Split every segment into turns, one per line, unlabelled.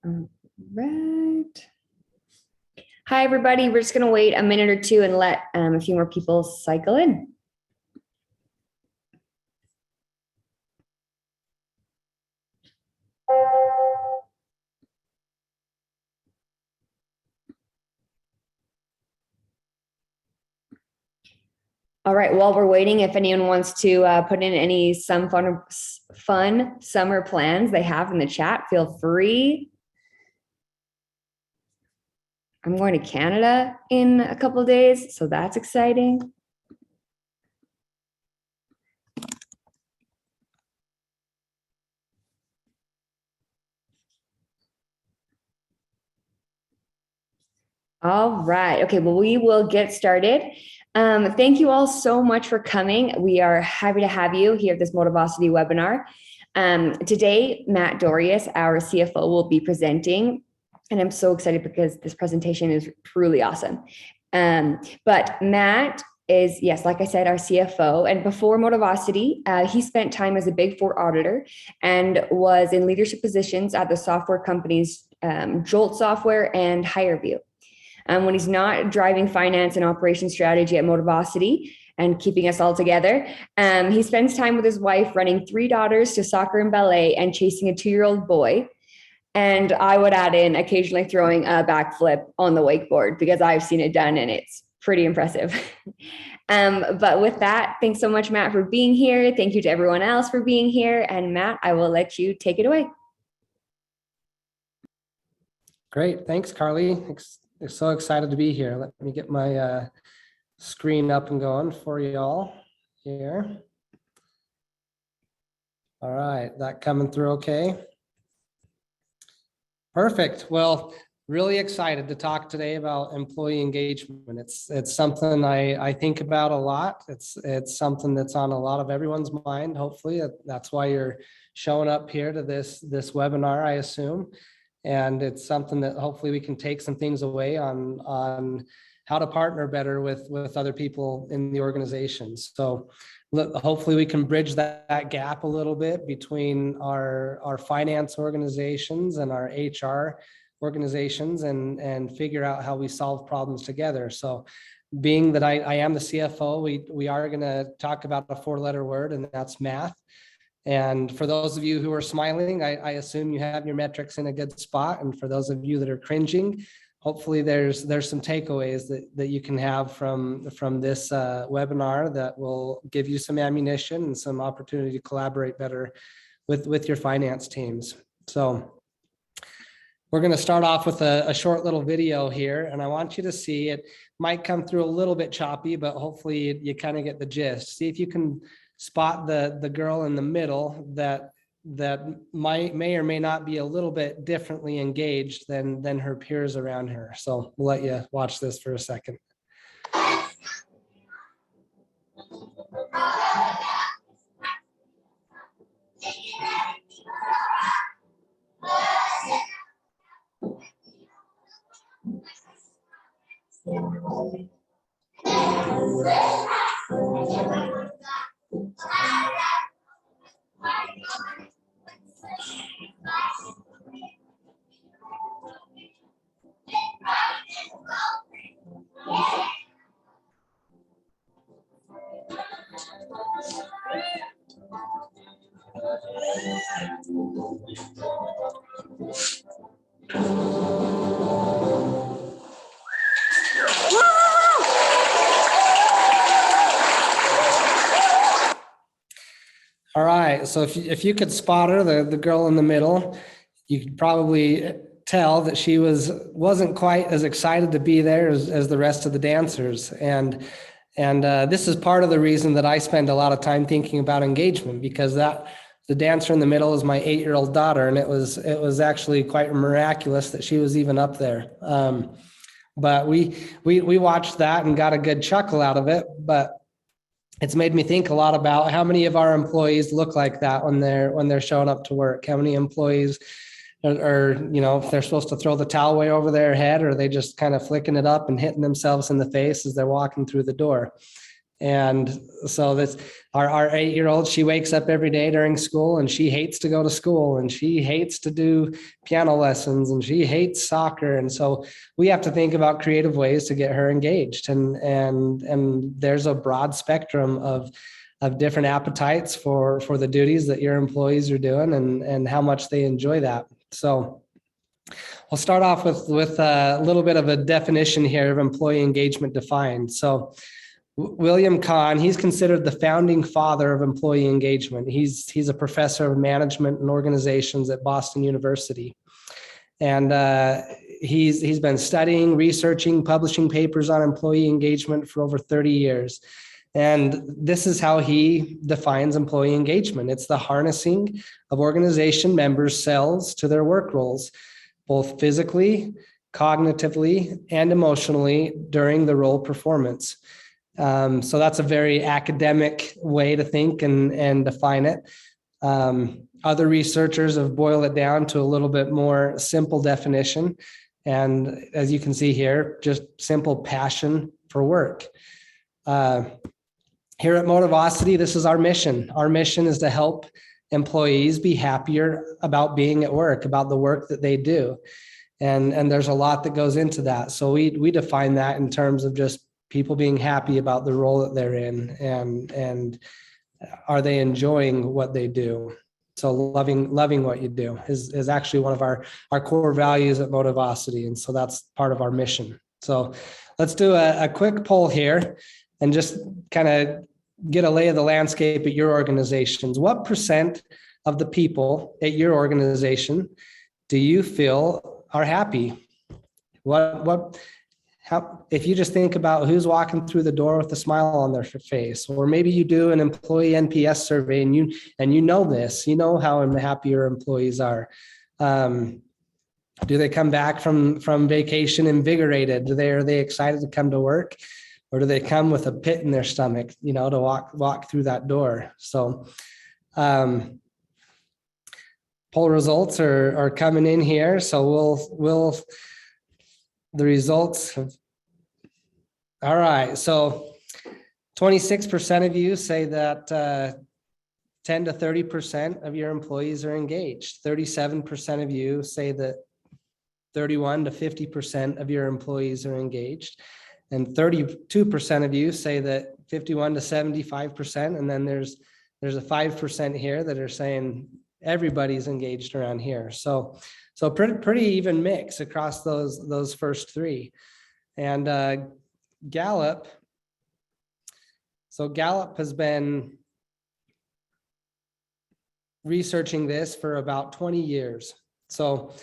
All right. Hi, everybody. We're just going to wait a minute or two and let a few more people cycle in. All right, while we're waiting, if anyone wants to put in some fun summer plans they have in the chat, feel free. I'm going to Canada in a couple of days, so that's exciting. All right. Okay, well, we will get started. Thank you all so much for coming. We are happy to have you here at this Motivosity webinar. Today, Matt Dorius, our CFO, will be presenting, and I'm so excited because this presentation is truly awesome. But Matt is, yes, like I said, our CFO. And before Motivosity, he spent time as a Big Four auditor and was in leadership positions at the software companies Jolt Software and HireVue. When he's not driving finance and operation strategy at Motivosity and keeping us all together, he spends time with his wife running 3 daughters to soccer and ballet and chasing a 2-year-old boy. And I would add in occasionally throwing a backflip on the wakeboard because I've seen it done and it's pretty impressive. But with that, thanks so much, Matt, for being here. Thank you to everyone else for being here. And Matt, I will let you take it away.
Great. Thanks, Carly. I'm so excited to be here. Let me get my screen up and going for you all here. All right, that coming through okay? Perfect. Well, really excited to talk today about employee engagement. It's something I think about a lot. It's something that's on a lot of everyone's mind. Hopefully, that's why you're showing up here to this webinar, I assume. And it's something that hopefully we can take some things away on how to partner better with other people in the organization. So hopefully we can bridge that gap a little bit between our finance organizations and our HR organizations and figure out how we solve problems together. So being that I am the CFO, we are going to talk about a 4-letter word, and that's math. And for those of you who are smiling, I assume you have your metrics in a good spot. And for those of you that are cringing, hopefully there's some takeaways that you can have from this webinar that will give you some ammunition and some opportunity to collaborate better with your finance teams. So we're going to start off with a short little video here, and I want you to see it. Might come through a little bit choppy, but hopefully you kind of get the gist. See if you can spot the girl in the middle that may or may not be a little bit differently engaged than her peers around her. So we'll let you watch this for a second. All right, so if you could spot her, the girl in the middle, you could probably tell that she wasn't quite as excited to be there as the rest of the dancers. And this is part of the reason that I spend a lot of time thinking about engagement, because the dancer in the middle is my 8-year-old daughter, and it was actually quite miraculous that she was even up there. But we watched that and got a good chuckle out of it. But it's made me think a lot about how many of our employees look like that when they're showing up to work. How many employees are, if they're supposed to throw the towel way over their head, or are they just kind of flicking it up and hitting themselves in the face as they're walking through the door? And so that's our 8-year-old, she wakes up every day during school and she hates to go to school and she hates to do piano lessons and she hates soccer. And so we have to think about creative ways to get her engaged. And there's a broad spectrum of different appetites for the duties that your employees are doing and how much they enjoy that. So we'll start off with a little bit of a definition here of employee engagement defined. So William Kahn, he's considered the founding father of employee engagement. He's a professor of management and organizations at Boston University. And he's been studying, researching, publishing papers on employee engagement for over 30 years. And this is how he defines employee engagement. It's the harnessing of organization members' selves to their work roles, both physically, cognitively, and emotionally during the role performance. So that's a very academic way to think and define it. Other researchers have boiled it down to a little bit more simple definition. And as you can see here, just simple passion for work. Here at Motivosity, this is our mission. Our mission is to help employees be happier about being at work, about the work that they do. And there's a lot that goes into that. So we define that in terms of just people being happy about the role that they're in and are they enjoying what they do. So loving what you do is actually one of our core values at Motivosity. And so that's part of our mission. So let's do a quick poll here and just kind of get a lay of the landscape at your organizations. What % of the people at your organization do you feel are happy? How, if you just think about who's walking through the door with a smile on their face, or maybe you do an employee NPS survey and you know this, you know how happy your employees are. Do they come back from vacation invigorated? Are they excited to come to work, or do they come with a pit in their stomach, to walk through that door? So, poll results are coming in here. So the results have, all right. So 26% of you say that 10 to 30% of your employees are engaged. 37% of you say that 31 to 50% of your employees are engaged. And 32% of you say that 51 to 75%. And then there's a 5% here that are saying everybody's engaged around here. So pretty even mix across those first three. And Gallup. So Gallup has been researching this for about 20 years. So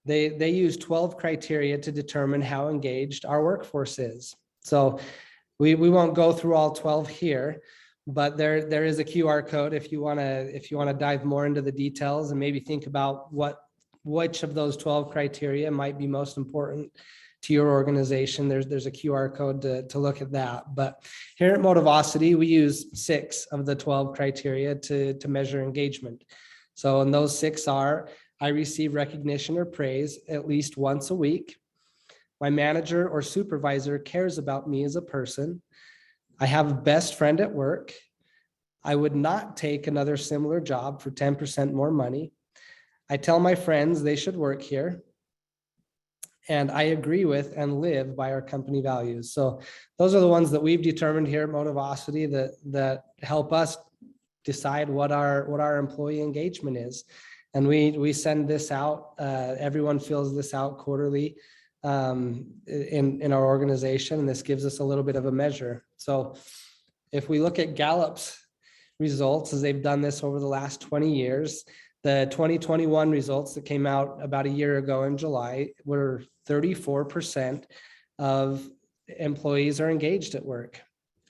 they use 12 criteria to determine how engaged our workforce is. So we won't go through all 12 here, but there is a QR code if you want to dive more into the details and maybe think about which of those 12 criteria might be most important to your organization. There's a QR code to look at that. But here at Motivosity, we use 6 of the 12 criteria to measure engagement. So, and those 6 are: I receive recognition or praise at least once a week. My manager or supervisor cares about me as a person. I have a best friend at work. I would not take another similar job for 10% more money. I tell my friends they should work here. And I agree with and live by our company values. So those are the ones that we've determined here at Motivosity that help us decide what our employee engagement is. And we send this out. Everyone fills this out quarterly in our organization, and this gives us a little bit of a measure. So if we look at Gallup's results, as they've done this over the last 20 years, the 2021 results that came out about a year ago in July were 34% of employees are engaged at work.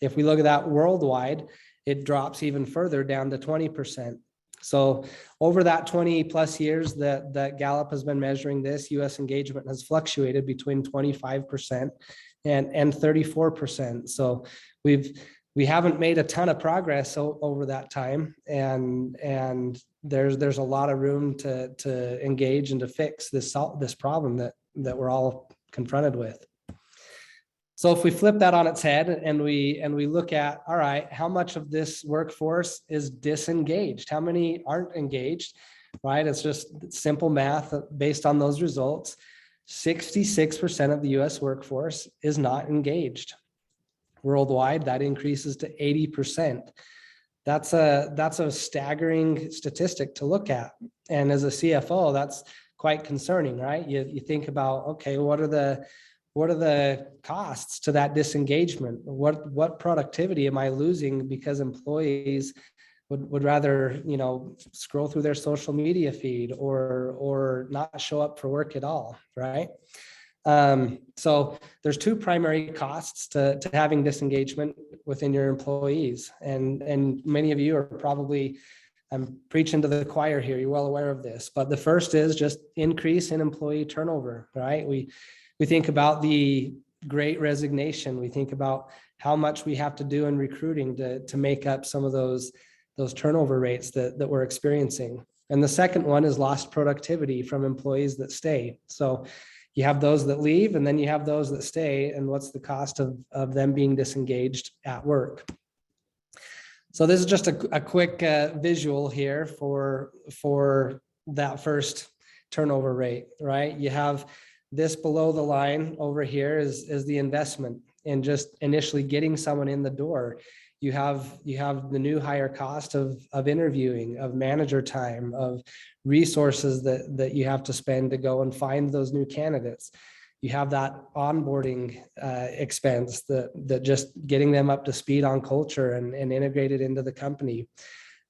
If we look at that worldwide, it drops even further down to 20%. So over that 20 plus years that Gallup has been measuring this, US engagement has fluctuated between 25% and 34%. So we haven't made a ton of progress over that time, and there's a lot of room to engage and to fix this problem that we're all confronted with. So if we flip that on its head and we look at, all right, how much of this workforce is disengaged? How many aren't engaged, right? It's just simple math based on those results. 66% of the US workforce is not engaged. Worldwide, that increases to 80%. That's a staggering statistic to look at. And as a CFO, that's quite concerning, right? You think about, okay, what are the costs to that disengagement? What productivity am I losing because employees would rather, scroll through their social media feed or not show up for work at all, right? So there's two primary costs to having disengagement within your employees. And many of you are probably, I'm preaching to the choir here, you're well aware of this, but the first is just increase in employee turnover, right? We think about the great resignation. We think about how much we have to do in recruiting to make up some of those turnover rates that we're experiencing. And the second one is lost productivity from employees that stay. So you have those that leave, and then you have those that stay, and what's the cost of them being disengaged at work? So this is just a quick visual here for that first turnover rate, right? You have this below the line over here is the investment in just initially getting someone in the door. You have the new higher cost of interviewing, of manager time, of resources that you have to spend to go and find those new candidates. You have that onboarding expense that just getting them up to speed on culture and integrated into the company.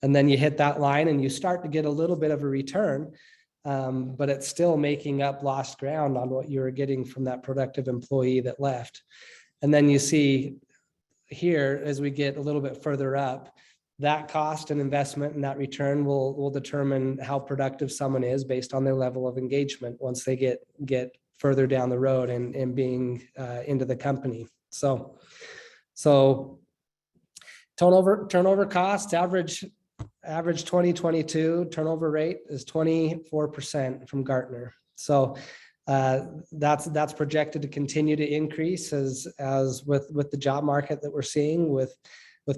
And then you hit that line and you start to get a little bit of a return, but it's still making up lost ground on what you were getting from that productive employee that left. And then you see here, as we get a little bit further up, that cost and investment and that return will determine how productive someone is based on their level of engagement once they get further down the road and being into the company. So turnover costs, average 2022 turnover rate is 24% from Gartner. So that's projected to continue to increase as with the job market that we're seeing, with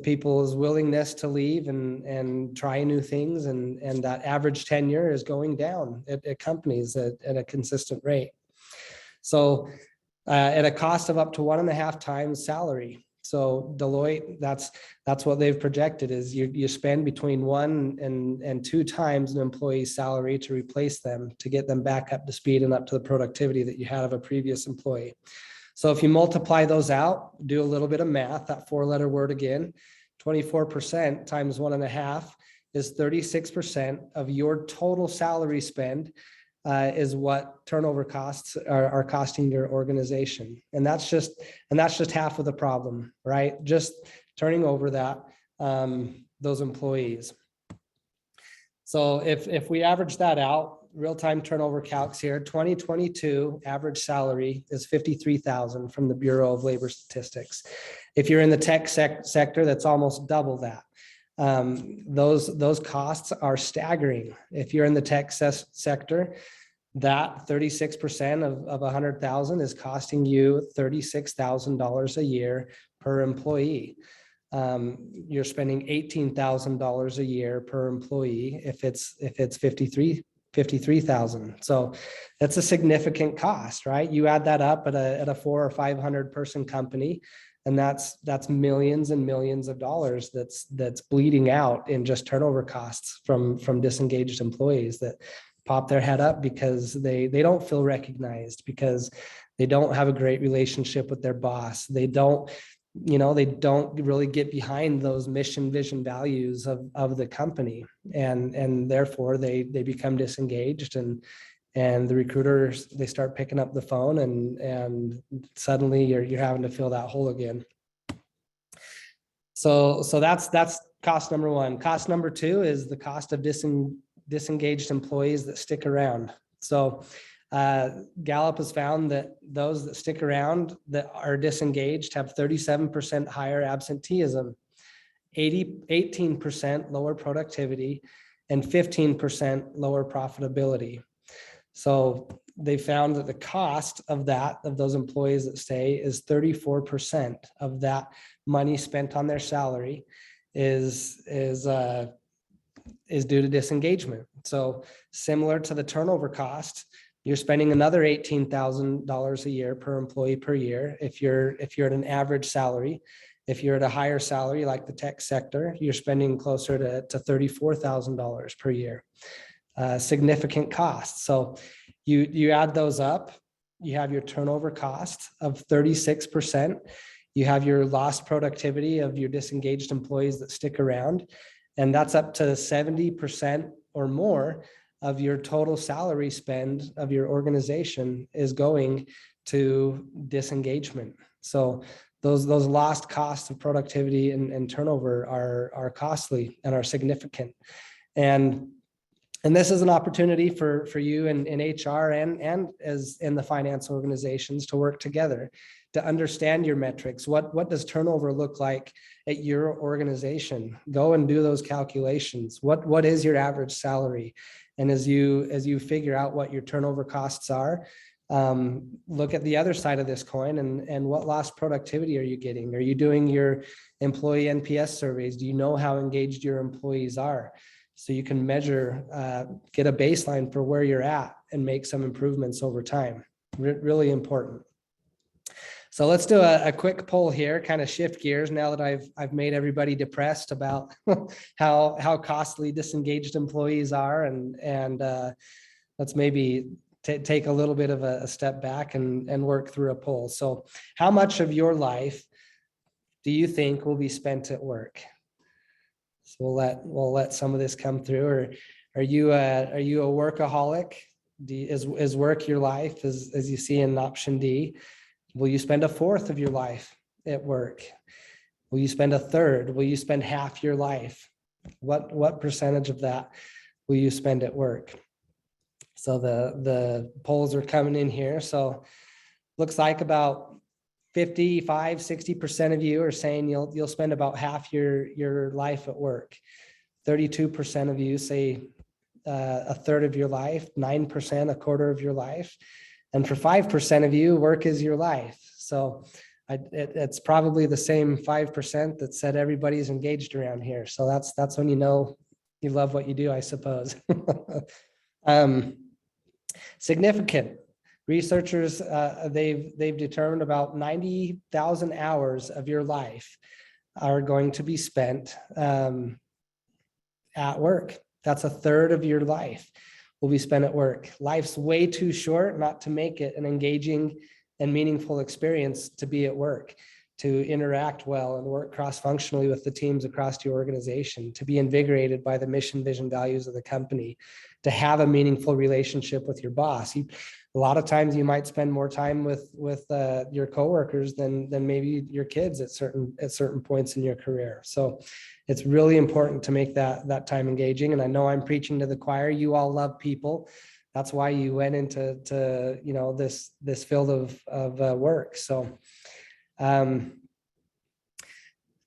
people's willingness to leave and try new things, and that average tenure is going down at companies at a consistent rate. So at a cost of up to 1.5 times salary. So Deloitte, that's what they've projected, is you spend between 1 and 2 times an employee's salary to replace them, to get them back up to speed and up to the productivity that you had of a previous employee. So if you multiply those out, do a little bit of math, that 4-letter word again, 24% times 1.5 is 36% of your total salary spend is what turnover costs are costing your organization. And that's just half of the problem, right? Just turning over those employees. So if we average that out, real-time turnover calcs here, 2022 average salary is $53,000 from the Bureau of Labor Statistics. If you're in the tech sector, that's almost double that. Those costs are staggering. If you're in the tech sector, that 36% of 100,000 is costing you $36,000 a year per employee. You're spending $18,000 a year per employee if it's 53,000. So that's a significant cost, right? You add that up at a 400 or 500 person company, and that's millions and millions of dollars that's bleeding out in just turnover costs from disengaged employees that pop their head up because they don't feel recognized, because they don't have a great relationship with their boss. They don't really get behind those mission, vision, values of the company, and therefore they become disengaged, and the recruiters, they start picking up the phone, and suddenly you're having to fill that hole again. So that's cost number one. Cost number two is the cost of disengaged employees that stick around. So Gallup has found that those that stick around that are disengaged have 37% higher absenteeism, 18% lower productivity, and 15% lower profitability. So they found that the cost of those employees that stay is 34% of that money spent on their salary is due to disengagement. So similar to the turnover cost, you're spending another $18,000 a year per employee per year. If you're at an average salary, if you're at a higher salary like the tech sector, you're spending closer to $34,000 per year. Significant cost. So you add those up, you have your turnover cost of 36%. You have your lost productivity of your disengaged employees that stick around, and that's up to 70% or more of your total salary spend of your organization is going to disengagement. So those lost costs of productivity and turnover are costly and are significant. And this is an opportunity for you in HR and as in the finance organizations to work together to understand your metrics. What does turnover look like at your organization? Go and do those calculations. What is your average salary? And as you figure out what your turnover costs are, look at the other side of this coin and what lost productivity are you getting? Are you doing your employee NPS surveys? Do you know how engaged your employees are? So you can measure, get a baseline for where you're at and make some improvements over time. Really important. So let's do a quick poll here, kind of shift gears now that I've made everybody depressed about how costly disengaged employees are, and let's maybe take a little bit of a step back and work through a poll. So how much of your life do you think will be spent at work? So we'll let some of this come through. Or are you a workaholic? Is work your life, as you see in option D? Will you spend a fourth of your life at work? Will you spend a third? Will you spend half your life? What percentage of that will you spend at work? So the polls are coming in here. So looks like about 55, 60% of you are saying you'll spend about half your life at work. 32% of you say a third of your life, 9%, a quarter of your life. And for 5% of you, work is your life. So it's probably the same 5% that said everybody's engaged around here. So that's when you know you love what you do, I suppose. Significant. Researchers, they've determined about 90,000 hours of your life are going to be spent at work. That's a third of your life will be spent at work. Life's way too short not to make it an engaging and meaningful experience to be at work, to interact well and work cross-functionally with the teams across your organization, to be invigorated by the mission, vision, values of the company, to have a meaningful relationship with your boss. A lot of times you might spend more time with your coworkers than maybe your kids at certain points in your career. So it's really important to make that time engaging. And I know I'm preaching to the choir. You all love people. That's why you went into this field of work. So kind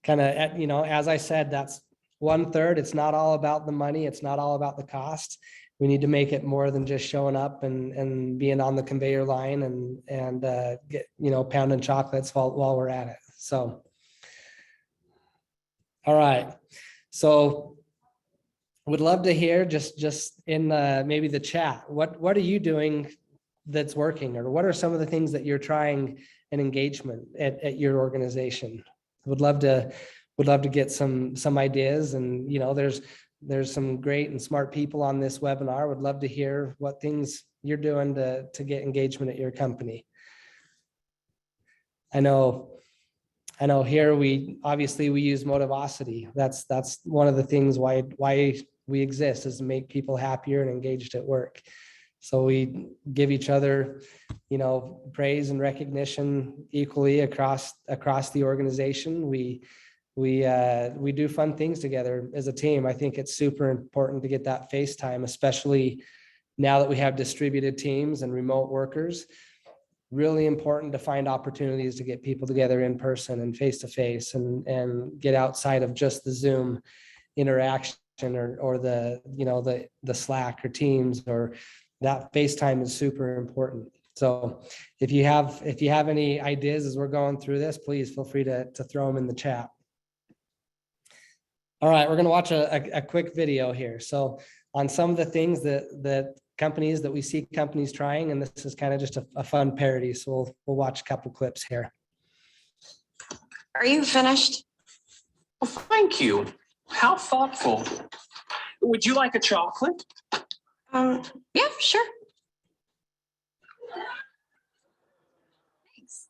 of, as I said, that's 1/3. It's not all about the money. It's not all about the cost. We need to make it more than just showing up and being on the conveyor line and get, pounding chocolates while we're at it. So, all right. So would love to hear just in maybe the chat, what are you doing that's working, or what are some of the things that you're trying in engagement at your organization? Would love to get some ideas, and there's some great and smart people on this webinar. Would love to hear what things you're doing to get engagement at your company. I know here we use Motivosity. That's one of the things why we exist, is to make people happier and engaged at work. So we give each other, praise and recognition equally across the organization. We do fun things together as a team. I think it's super important to get that face time, especially now that we have distributed teams and remote workers. Really important to find opportunities to get people together in person and face to face, and get outside of just the Zoom interaction or the Slack or Teams or that face time is super important. So if you have any ideas as we're going through this, please feel free to throw them in the chat. All right, we're going to watch a quick video here. So on some of the things that companies that we see companies trying, and this is kind of just a fun parody. So we'll watch a couple clips here.
Are you finished?
Well, thank you. How thoughtful. Would you like a chocolate?
Yeah, sure. Thanks.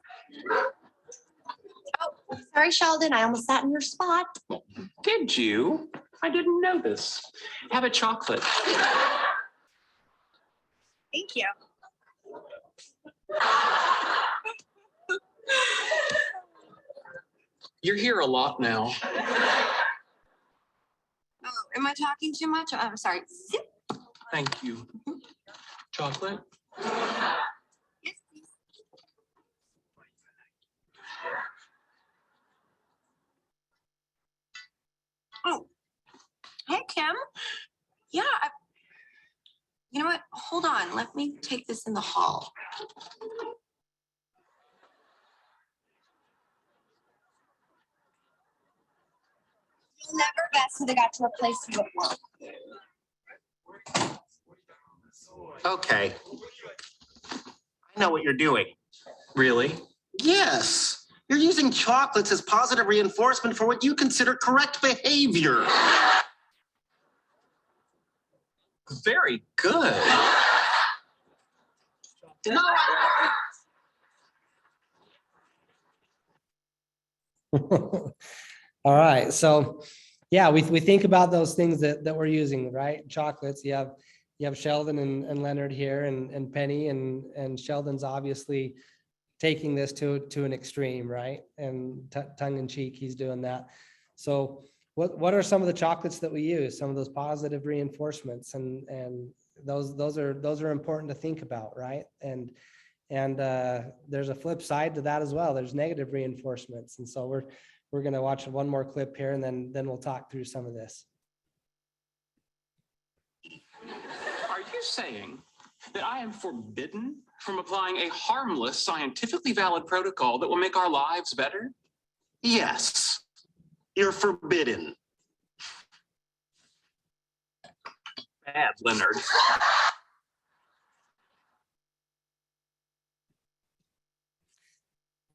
Oh, sorry, Sheldon. I almost sat in your spot.
Did you? I didn't notice. Have a chocolate.
Thank you.
You're here a lot now.
Oh, am I talking too much? I'm sorry. Zip.
Thank you. Chocolate?
Yes, please. Oh, hey, Kim. Yeah, you know what? Hold on. Let me take this in the hall. You'll never guess who they got to replace you at work.
Okay. I know what you're doing.
Really?
Yes. You're using chocolates as positive reinforcement for what you consider correct behavior.
Very good.
No.
All right, so yeah, we think about those things that we're using, right? Chocolates. You have Sheldon and Leonard here, and Penny, and Sheldon's obviously taking this to an extreme, right? And tongue in cheek, he's doing that. So what are some of the chocolates that we use? Some of those positive reinforcements, and those are important to think about, right? And there's a flip side to that as well. There's negative reinforcements, and so we're going to watch one more clip here, and then we'll talk through some of this.
Are you saying that I am forbidden from applying a harmless, scientifically valid protocol that will make our lives better?
Yes. You're forbidden.
Bad, Leonard.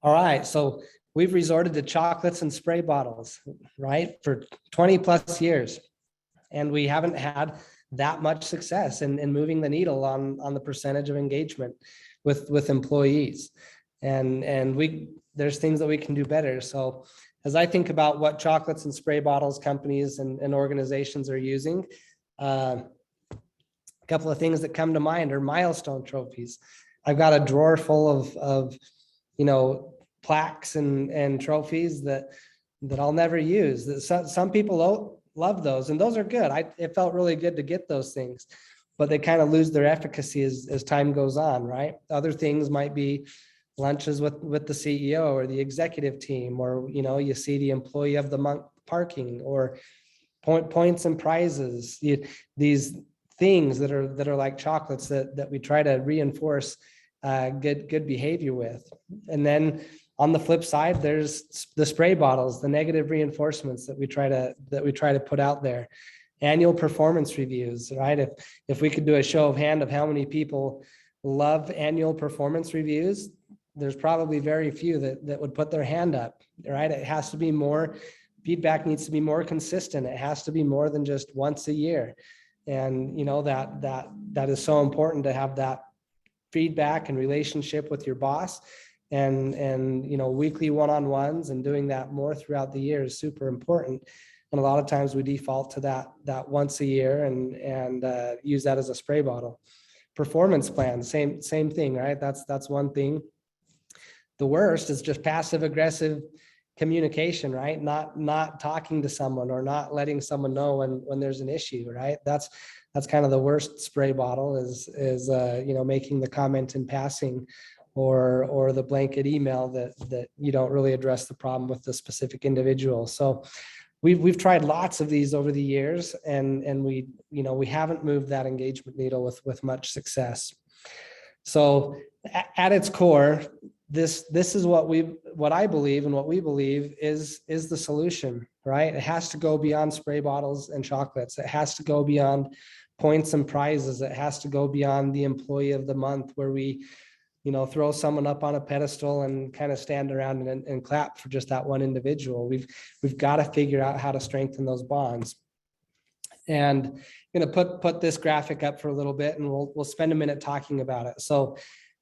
All right, so we've resorted to chocolates and spray bottles, right, for 20 plus years, and we haven't had that much success in moving the needle on the percentage of engagement with employees, and there's things that we can do better. So as I think about what chocolates and spray bottles companies and organizations are using, a couple of things that come to mind are milestone trophies. I've got a drawer full of plaques and trophies that I'll never use. Some people love those, and those are good. It felt really good to get those things, but they kind of lose their efficacy as time goes on, right? Other things might be lunches with the CEO or the executive team, or you see the employee of the month parking, or points and prizes. These things that are like chocolates that we try to reinforce good behavior with. And then on the flip side, there's the spray bottles, the negative reinforcements that we try to put out there. Annual performance reviews, right? If we could do a show of hand of how many people love annual performance reviews, there's probably very few that would put their hand up, right? It has to be more, feedback needs to be more consistent. It has to be more than just once a year. And that is so important to have that feedback and relationship with your boss, and weekly one-on-ones, and doing that more throughout the year is super important. And a lot of times we default to that once a year and use that as a spray bottle. Performance plan, same thing, right? That's one thing. The worst is just passive aggressive communication, right? Not talking to someone, or not letting someone know when there's an issue, right? That's kind of the worst spray bottle is making the comment in passing, or the blanket email that you don't really address the problem with the specific individual. So we've tried lots of these over the years, and we haven't moved that engagement needle with much success. So at its core, this is what I believe and what we believe is the solution, right? It has to go beyond spray bottles and chocolates. It has to go beyond points and prizes. It has to go beyond the employee of the month, where we throw someone up on a pedestal and kind of stand around and clap for just that one individual. We've got to figure out how to strengthen those bonds. And I'm going to put this graphic up for a little bit, and we'll spend a minute talking about it. So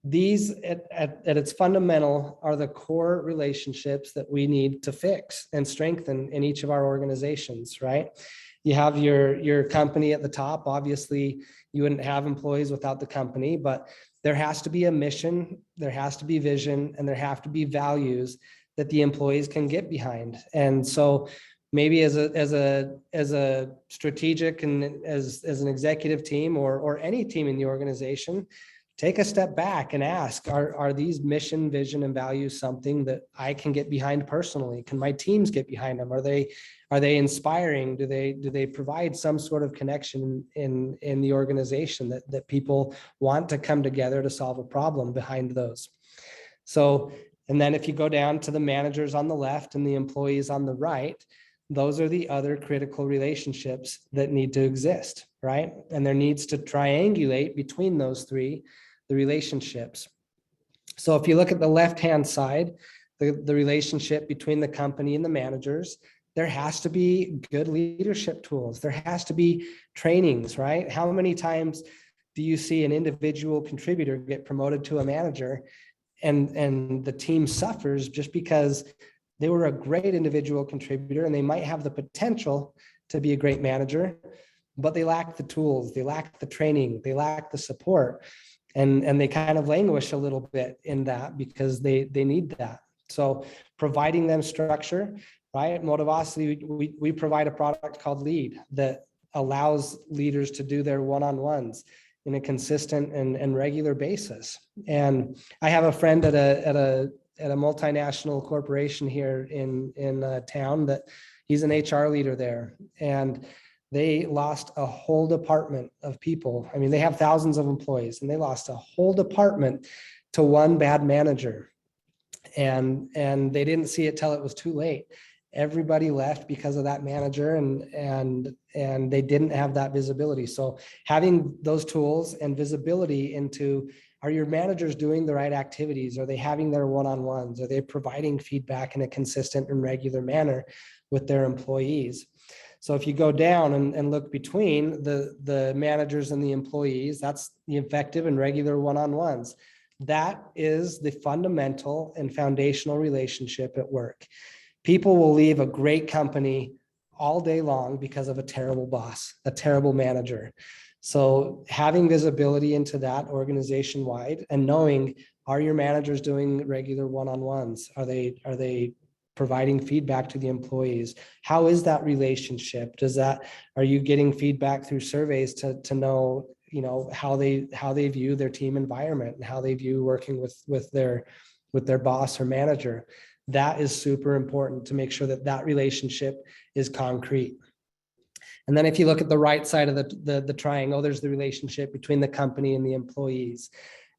these at its fundamental are the core relationships that we need to fix and strengthen in each of our organizations, right? You have your company at the top. Obviously, you wouldn't have employees without the company, but there has to be a mission, there has to be vision, and there have to be values that the employees can get behind. And so maybe as a strategic and as an executive team or any team in the organization, take a step back and ask, are these mission, vision, and values something that I can get behind personally? Can my teams get behind them? Are they inspiring? Do they provide some sort of connection in the organization that people want to come together to solve a problem behind those? So, and then if you go down to the managers on the left and the employees on the right, those are the other critical relationships that need to exist, right? And there needs to triangulate between those three, the relationships. So if you look at the left-hand side, the relationship between the company and the managers, there has to be good leadership tools. There has to be trainings, right? How many times do you see an individual contributor get promoted to a manager and the team suffers just because they were a great individual contributor and they might have the potential to be a great manager, but they lack the tools, they lack the training, they lack the support, and they kind of languish a little bit in that because they need that. So providing them structure, right? At Motivosity, we provide a product called Lead that allows leaders to do their one-on-ones in a consistent and regular basis. And I have a friend at a multinational corporation here in town that he's an HR leader there, and they lost a whole department of people. I mean, they have thousands of employees, and they lost a whole department to one bad manager, and they didn't see it till it was too late. Everybody left because of that manager, and they didn't have that visibility. So having those tools and visibility into, are your managers doing the right activities? Are they having their one-on-ones? Are they providing feedback in a consistent and regular manner with their employees? So if you go down and look between the managers and the employees, that's the effective and regular one-on-ones. That is the fundamental and foundational relationship at work. People will leave a great company all day long because of a terrible boss, a terrible manager. So having visibility into that organization-wide and knowing, are your managers doing regular one-on-ones? Are they providing feedback to the employees? How is that relationship? Are you getting feedback through surveys to know, how they view their team environment and how they view working with their boss or manager? That is super important to make sure that relationship is concrete. And then if you look at the right side of the triangle, there's the relationship between the company and the employees.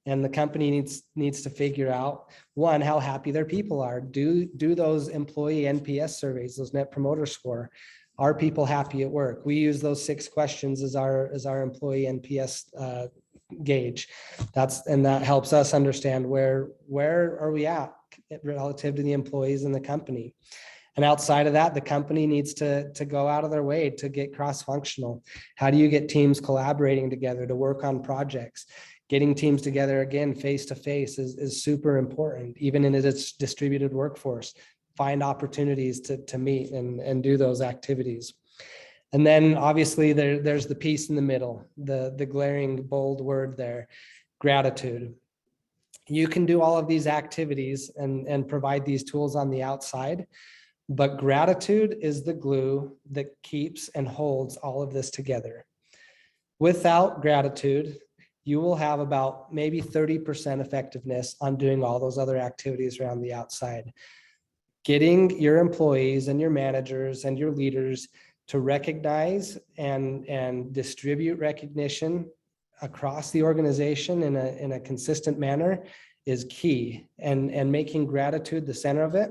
And the company needs to figure out, one, how happy their people are. Do those employee NPS surveys, those Net Promoter Score. Are people happy at work? We use those 6 questions as our employee NPS gauge. That helps us understand where are we at relative to the employees in the company. And outside of that, the company needs to go out of their way to get cross-functional. How do you get teams collaborating together to work on projects? Getting teams together again, face-to-face is super important, even in its distributed workforce. Find opportunities to meet and do those activities. And then obviously there's the piece in the middle, the glaring bold word there, gratitude. You can do all of these activities and provide these tools on the outside, but gratitude is the glue that keeps and holds all of this together. Without gratitude, you will have about maybe 30% effectiveness on doing all those other activities around the outside. getting your employees and your managers and your leaders to recognize and distribute recognition across the organization in a consistent manner is key. And making gratitude the center of it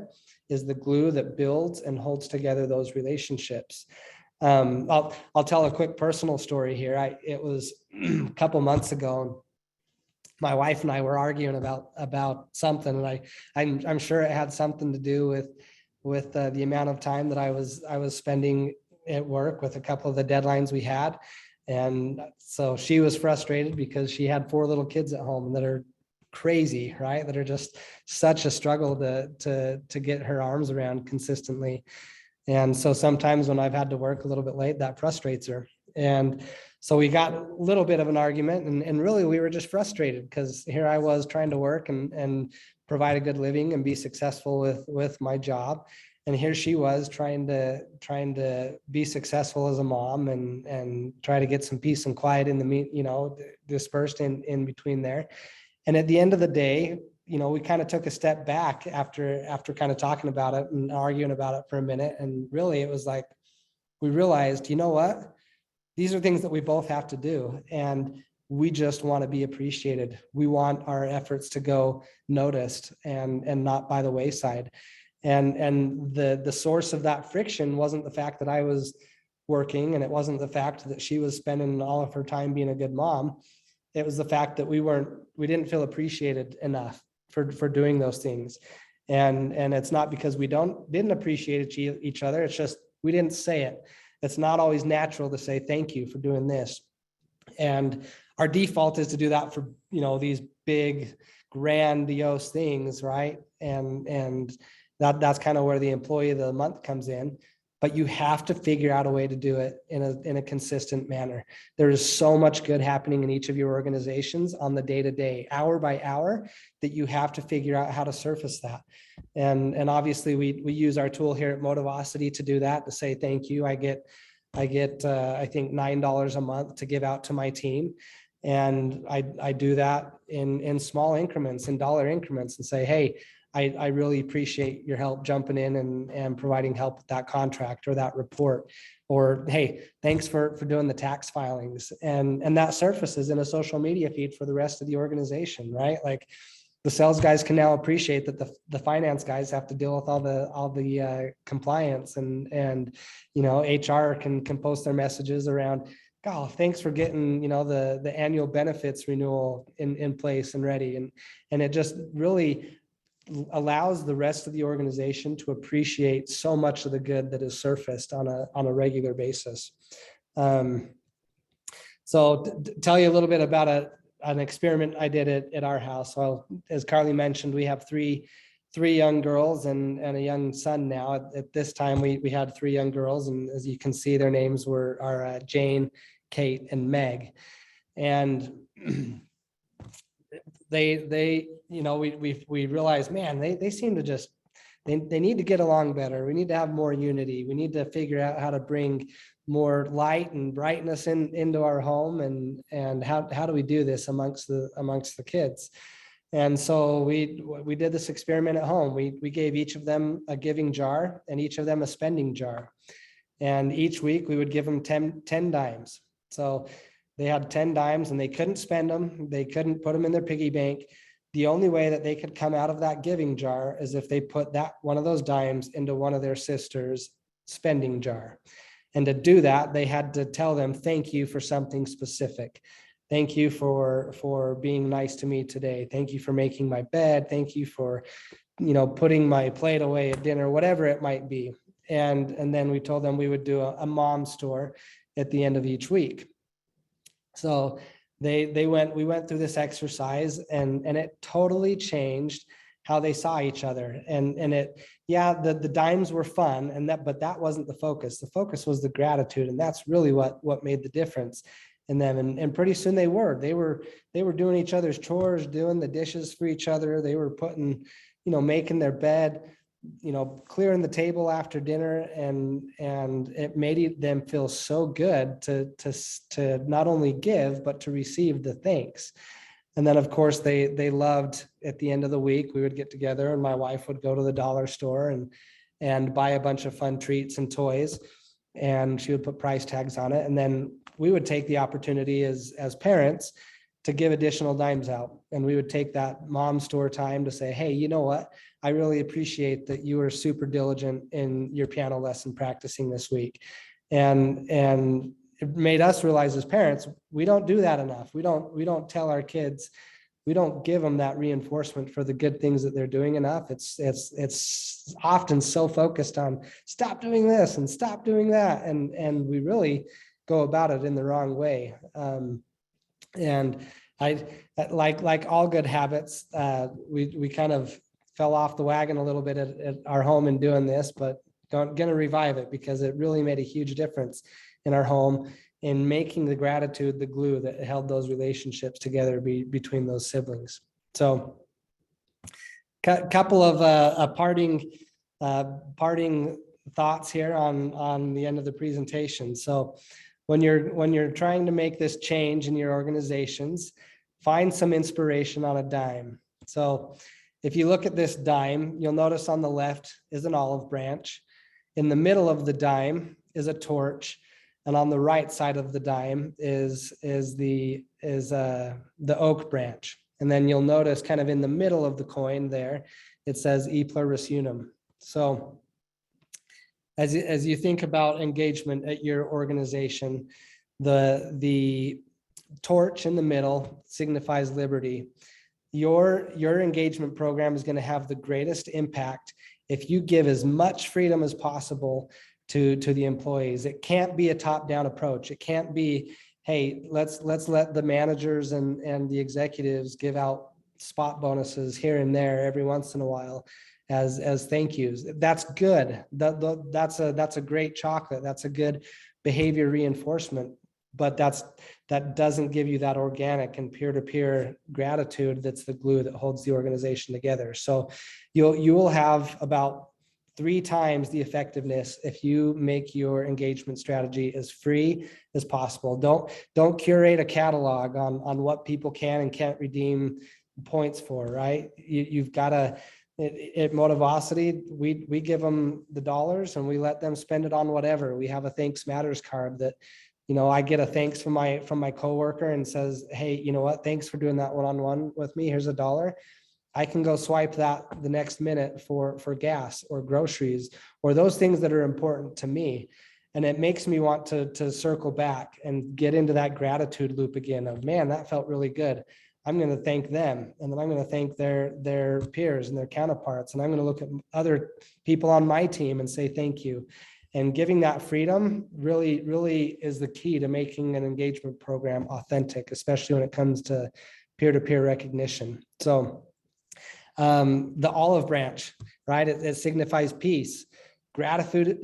is the glue that builds and holds together those relationships. I'll tell a quick personal story here. It was a couple months ago. My wife and I were arguing about something, and I'm sure it had something to do with the amount of time that I was spending at work with a couple of the deadlines we had. And so she was frustrated because she had 4 little kids at home that are crazy, right? That are just such a struggle to get her arms around consistently. And so sometimes when I've had to work a little bit late, that frustrates her. And so we got a little bit of an argument, and really we were just frustrated because here I was trying to work and provide a good living and be successful with my job. And here she was trying to be successful as a mom and try to get some peace and quiet in the, dispersed in between there. And at the end of the day, we kind of took a step back after kind of talking about it and arguing about it for a minute. And really it was like, we realized, you know what, these are things that we both have to do. And we just want to be appreciated. We want our efforts to go noticed and not by the wayside. And the source of that friction wasn't the fact that I was working, and it wasn't the fact that she was spending all of her time being a good mom. It was the fact that we didn't feel appreciated enough for doing those things. And it's not because we didn't appreciate each other. It's just, we didn't say it. It's not always natural to say, thank you for doing this. And our default is to do that for, these big, grandiose things, right? And that's kind of where the employee of the month comes in. But you have to figure out a way to do it in a consistent manner. There is so much good happening in each of your organizations on the day-to-day, hour by hour, that you have to figure out how to surface that. And obviously we use our tool here at Motivosity to do that, to say thank you. I get I think $9 a month to give out to my team. And I do that in small increments, in dollar increments, and say, hey, I really appreciate your help jumping in and providing help with that contract or that report, or, hey, thanks for doing the tax filings. And that surfaces in a social media feed for the rest of the organization, right? Like, the sales guys can now appreciate that the finance guys have to deal with all the compliance, and HR can post their messages around, God, thanks for getting the annual benefits renewal in place and ready, and it just really allows the rest of the organization to appreciate so much of the good that is surfaced on a regular basis. So to tell you a little bit about an experiment I did at our house. Well, as Carly mentioned, we have three young girls and a young son now. At this time, we had 3 young girls, and as you can see, their names are Jane, Kate, and Meg. And we realized, man, they seem to just, they need to get along better. We need to have more unity. We need to figure out how to bring more light and brightness into our home, and how do we do this amongst the kids. And so we did this experiment at home. We gave each of them a giving jar and each of them a spending jar, and each week we would give them 10 dimes. So they had 10 dimes and they couldn't spend them. They couldn't put them in their piggy bank. The only way that they could come out of that giving jar is if they put one of those dimes into one of their sisters' spending jar. And to do that, they had to tell them, thank you for something specific. Thank you for being nice to me today. Thank you for making my bed. Thank you for, putting my plate away at dinner, whatever it might be. And then we told them we would do a mom store at the end of each week. So we went through this exercise, and it totally changed how they saw each other. And the dimes were fun, but that wasn't the focus. The focus was the gratitude. And that's really what made the difference in them. And pretty soon they were doing each other's chores, doing the dishes for each other. They were making their bed, clearing the table after dinner. And it made them feel so good to not only give, but to receive the thanks. And then of course they loved at the end of the week, we would get together and my wife would go to the dollar store and buy a bunch of fun treats and toys. And she would put price tags on it. And then we would take the opportunity as parents to give additional dimes out. And we would take that mom store time to say, hey, you know what? I really appreciate that you were super diligent in your piano lesson practicing this week. And it made us realize as parents, we don't do that enough. We don't tell our kids, we don't give them that reinforcement for the good things that they're doing enough. It's often so focused on stop doing this and stop doing that. And we really go about it in the wrong way. And I, like all good habits, we kind of fell off the wagon a little bit at our home in doing this, but going to revive it because it really made a huge difference in our home in making the gratitude the glue that held those relationships together between those siblings. So couple of parting thoughts here on the end of the presentation. So when you're trying to make this change in your organizations, find some inspiration on a dime. So if you look at this dime, you'll notice on the left is an olive branch. In the middle of the dime is a torch. And on the right side of the dime is the oak branch. And then you'll notice kind of in the middle of the coin there, it says e pluribus unum. So as you think about engagement at your organization, the torch in the middle signifies liberty. Your engagement program is going to have the greatest impact if you give as much freedom as possible to the employees. It can't be a top-down approach. It can't be, hey, let's let the managers and the executives give out spot bonuses here and there every once in a while as thank yous. That's good. That's a great chocolate. That's a good behavior reinforcement. But that doesn't give you that organic and peer-to-peer gratitude that's the glue that holds the organization together. So you will have about 3 times the effectiveness if you make your engagement strategy as free as possible. Don't curate a catalog on what people can and can't redeem points for, right? You've got to, at Motivosity, we give them the dollars and we let them spend it on whatever. We have a Thanks Matters card that, you know, I get a thanks from my coworker and says, hey, you know what? Thanks for doing that one-on-one with me. Here's $1. I can go swipe that the next minute for gas or groceries or those things that are important to me. And it makes me want to circle back and get into that gratitude loop again of, man, that felt really good. I'm going to thank them. And then I'm going to thank their peers and their counterparts. And I'm going to look at other people on my team and say, thank you. And giving that freedom really, really is the key to making an engagement program authentic, especially when it comes to peer-to-peer recognition. So the olive branch, right? It signifies peace. Gratitude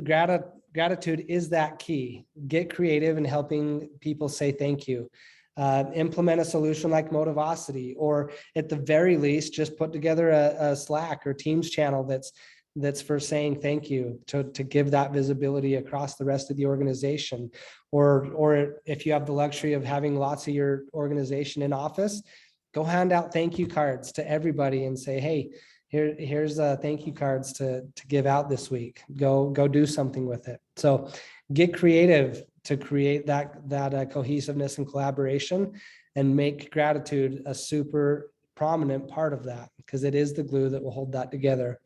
is that key. Get creative in helping people say thank you. Implement a solution like Motivosity, or at the very least, just put together a Slack or Teams channel that's for saying thank you, to give that visibility across the rest of the organization. Or if you have the luxury of having lots of your organization in office, go hand out thank you cards to everybody and say, hey, here's thank you cards to give out this week. Go do something with it. So get creative to create that cohesiveness and collaboration, and make gratitude a super prominent part of that, because it is the glue that will hold that together.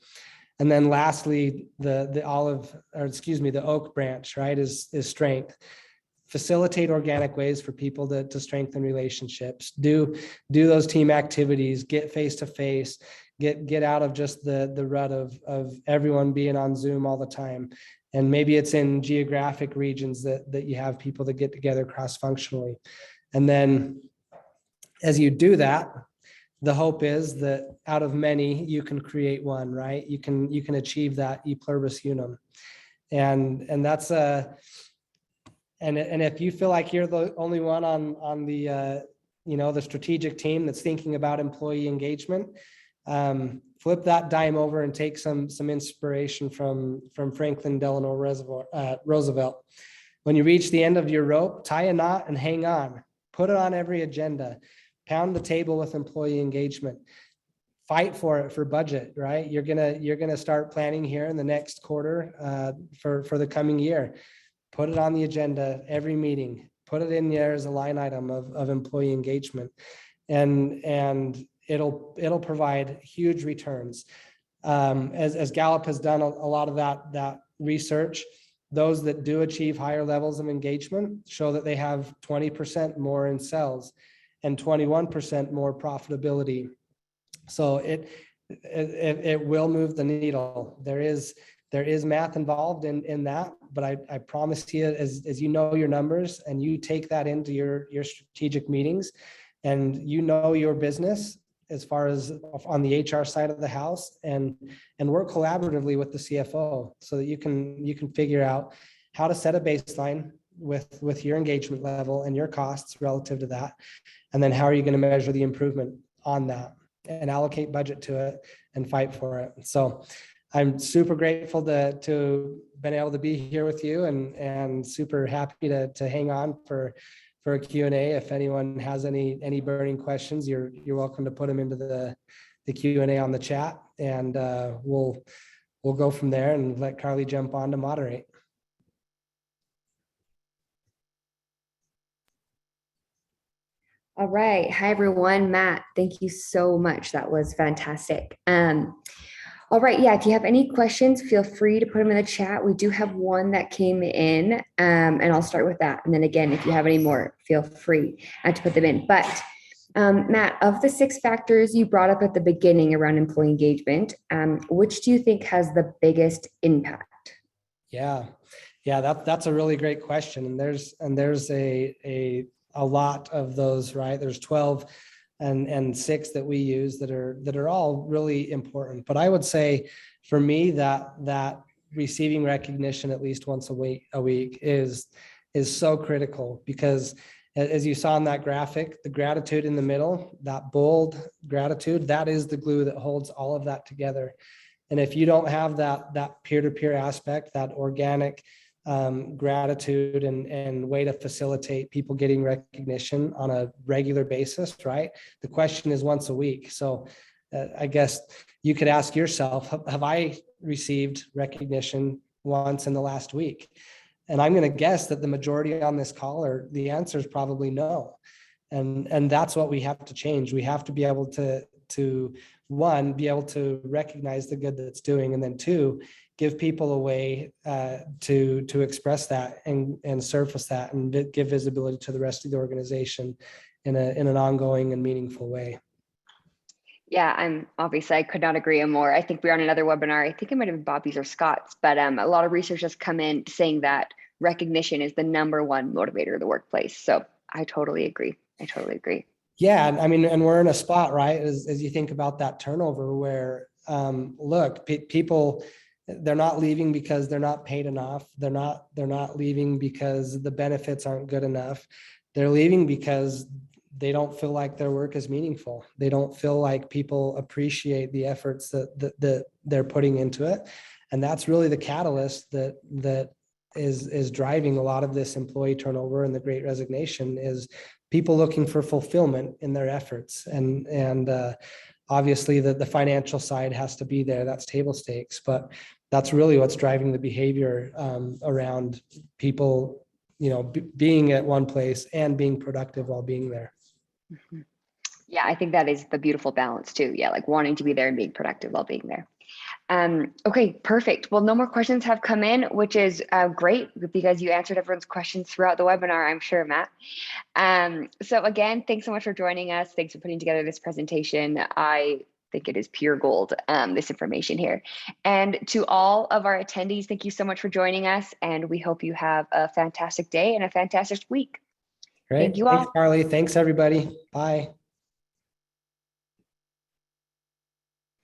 And then lastly, the oak branch, right, is strength. Facilitate organic ways for people to strengthen relationships. Do those team activities, get face-to-face, get out of just the rut of everyone being on Zoom all the time. And maybe it's in geographic regions that you have people that get together cross-functionally. And then as you do that, the hope is that out of many, you can create one, right? You can achieve that e pluribus unum. And that's and if you feel like you're the only one on the the strategic team that's thinking about employee engagement, flip that dime over and take some inspiration from Franklin Delano Roosevelt. When you reach the end of your rope, tie a knot and hang on. Put it on every agenda. pound the table with employee engagement. Fight for it for budget, right? You're gonna start planning here in the next quarter for the coming year. Put it on the agenda every meeting. Put it in there as a line item of employee engagement, and it'll provide huge returns. As Gallup has done a lot of that research, those that do achieve higher levels of engagement show that they have 20% more in sales and 21% more profitability. So it will move the needle. There is math involved in that, but I promise you, as you know your numbers and you take that into your strategic meetings, and you know your business as far as on the HR side of the house, and work collaboratively with the CFO so that you can figure out how to set a baseline with your engagement level and your costs relative to that, and then how are you going to measure the improvement on that and allocate budget to it and fight for it. So I'm super grateful to been able to be here with you, and super happy to hang on for a Q&A. If anyone has any burning questions, you're welcome to put them into the Q&A on the chat, and we'll go from there and let Carly jump on to moderate.
All right. Hi, everyone. Matt, thank you so much. That was fantastic. All right. Yeah. If you have any questions, feel free to put them in the chat. We do have one that came in, and I'll start with that. And then again, if you have any more, feel free to put them in. But Matt, of the 6 factors you brought up at the beginning around employee engagement, which do you think has the biggest impact?
Yeah, that's a really great question. And there's a lot of those, right? There's 12 and 6 that we use that are all really important. But I would say for me that receiving recognition at least once a week is so critical, because as you saw in that graphic, the gratitude in the middle, that bold gratitude, that is the glue that holds all of that together. And if you don't have that peer-to-peer aspect, that organic gratitude and way to facilitate people getting recognition on a regular basis, right? The question is once a week. So I guess you could ask yourself, have I received recognition once in the last week? And I'm going to guess that the majority on this call, the answer is probably no. And that's what we have to change. We have to be able to one, be able to recognize the good that's doing, and then 2, give people a way to express that and surface that and give visibility to the rest of the organization in an ongoing and meaningful way.
Yeah, I could not agree more. I think we were on another webinar. I think it might have been Bobby's or Scott's, but a lot of research has come in saying that recognition is the #1 motivator of the workplace. So I totally agree. Yeah,
I mean, and we're in a spot, right? As you think about that turnover, where look, people, they're not leaving because they're not paid enough. They're not leaving because the benefits aren't good enough. They're leaving because they don't feel like their work is meaningful. They don't feel like people appreciate the efforts that they're putting into it. And that's really the catalyst that is driving a lot of this employee turnover and the Great Resignation, is people looking for fulfillment in their efforts. And obviously the financial side has to be there. That's table stakes, but that's really what's driving the behavior around people, being at one place and being productive while being there.
Mm-hmm. Yeah, I think that is the beautiful balance too. Yeah, like wanting to be there and being productive while being there. Okay, perfect. Well, no more questions have come in, which is great, because you answered everyone's questions throughout the webinar, I'm sure, Matt. So again, thanks so much for joining us. Thanks for putting together this presentation. I think it is pure gold, this information here. And to all of our attendees, thank you so much for joining us. And we hope you have a fantastic day and a fantastic week.
Great.
Thank you all.
Thanks, Carly. Thanks, everybody. Bye.